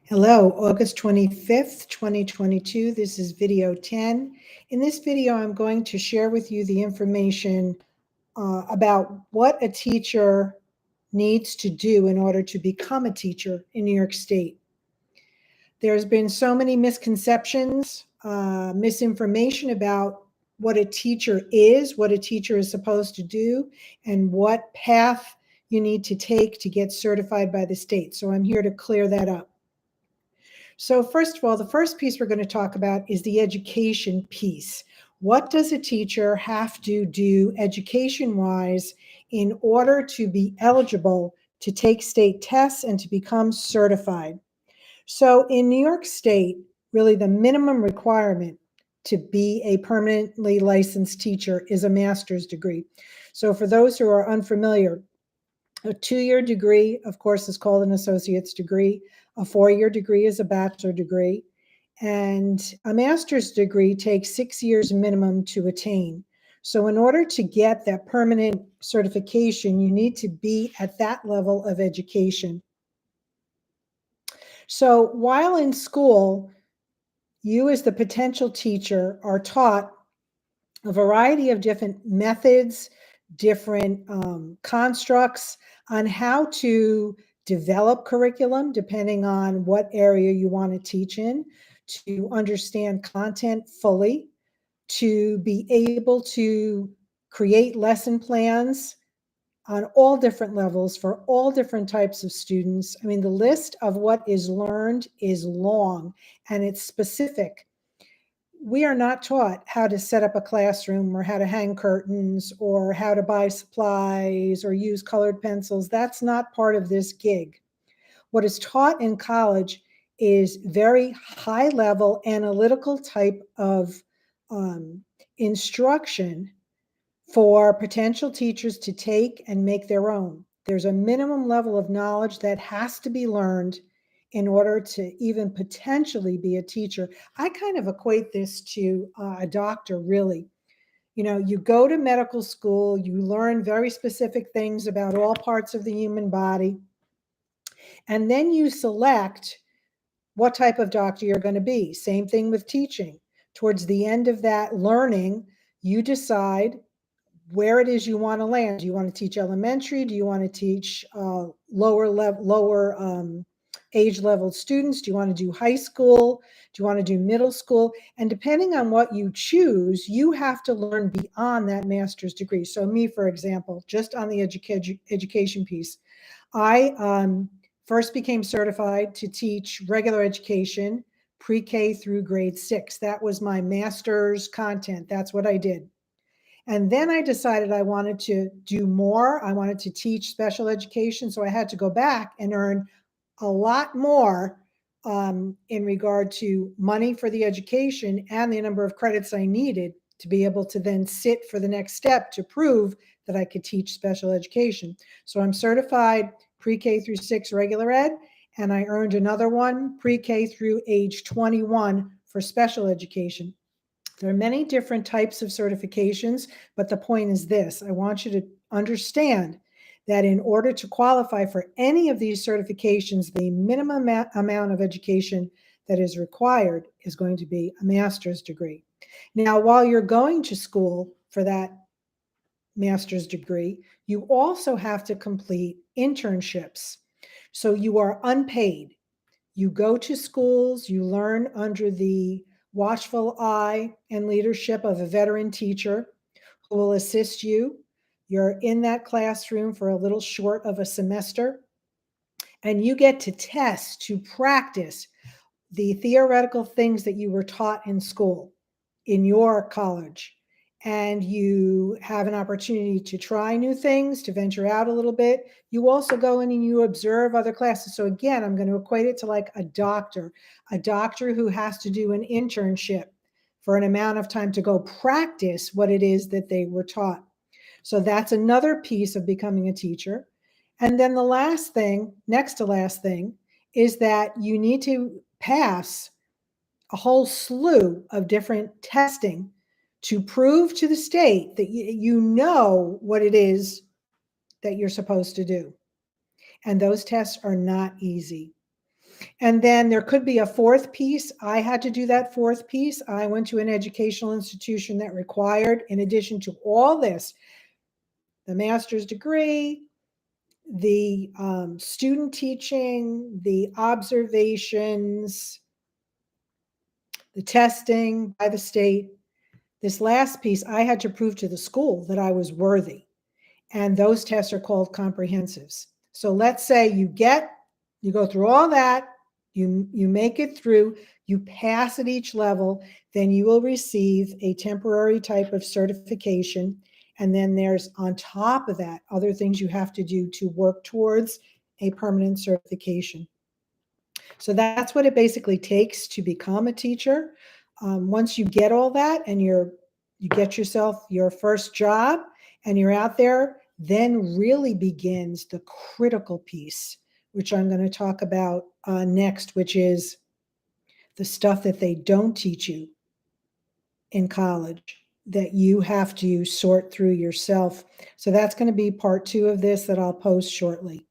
Hello, August 25th, 2022. This is video 10. In this video, I'm going to share with you the information about what a teacher needs to do in order to become a teacher in New York State. There's been so many misconceptions, misinformation about what a teacher is, what a teacher is supposed to do, and what path you need to take to get certified by the state. So I'm here to clear that up. So first of all, the first piece we're going to talk about is the education piece. What does a teacher have to do education-wise in order to be eligible to take state tests and to become certified? So in New York State, really the minimum requirement to be a permanently licensed teacher is a master's degree. So for those who are unfamiliar, a 2-year degree, of course, is called an associate's degree. A 4-year degree is a bachelor degree. And a master's degree takes 6 years minimum to attain. So in order to get that permanent certification, you need to be at that level of education. So while in school, you as the potential teacher are taught a variety of different methods, different constructs on how to develop curriculum depending on what area you want to teach in, to understand content fully, to be able to create lesson plans on all different levels for all different types of students. I mean, the list of what is learned is long and it's specific. We are not taught how to set up a classroom or how to hang curtains or how to buy supplies or use colored pencils. That's not part of this gig. What is taught in college is very high level analytical type of instruction for potential teachers to take and make their own. There's a minimum level of knowledge that has to be learned in order to even potentially be a teacher. I kind of equate this to a doctor, really. You know, you go to medical school, you learn very specific things about all parts of the human body, and then you select what type of doctor you're going to be. Same thing with teaching. Towards the end of that learning, you decide where it is you want to land. Do you want to teach elementary? Do you want to teach lower age level students? Do you want to do high school? Do you want to do middle school? And depending on what you choose, you have to learn beyond that master's degree. So me, for example, just on the education piece, I first became certified to teach regular education, pre-K through grade 6. That was my master's content. That's what I did. And then I decided I wanted to do more. I wanted to teach special education. So I had to go back and earn a lot more in regard to money for the education and the number of credits I needed to be able to then sit for the next step to prove that I could teach special education. So I'm certified pre-K through 6 regular ed, and I earned another one pre-K through age 21 for special education. There are many different types of certifications, but the point is this. I want you to understand that in order to qualify for any of these certifications, the minimum amount of education that is required is going to be a master's degree. Now, while you're going to school for that master's degree, you also have to complete internships. So you are unpaid. You go to schools, you learn under the watchful eye and leadership of a veteran teacher who will assist you. You're in that classroom for a little short of a semester, and you get to test, to practice the theoretical things that you were taught in school, in your college. And you have an opportunity to try new things, to venture out a little bit. You also go in and you observe other classes. So again, I'm going to equate it to like a doctor who has to do an internship for an amount of time to go practice what it is that they were taught. So that's another piece of becoming a teacher. And then the last thing, next to last thing, is that you need to pass a whole slew of different testing to prove to the state that you know what it is that you're supposed to do. And those tests are not easy. And then there could be a fourth piece. I had to do that fourth piece. I went to an educational institution that required, in addition to all this, the master's degree, the student teaching, the observations, the testing by the state. This last piece, I had to prove to the school that I was worthy. And those tests are called comprehensives. So let's say you go through all that, you make it through, you pass at each level, then you will receive a temporary type of certification. And then there's on top of that, other things you have to do to work towards a permanent certification. So that's what it basically takes to become a teacher. Once you get all that and you get yourself your first job and you're out there, then really begins the critical piece, which I'm going to talk about next, which is the stuff that they don't teach you in college that you have to sort through yourself. So that's going to be part 2 of this that I'll post shortly.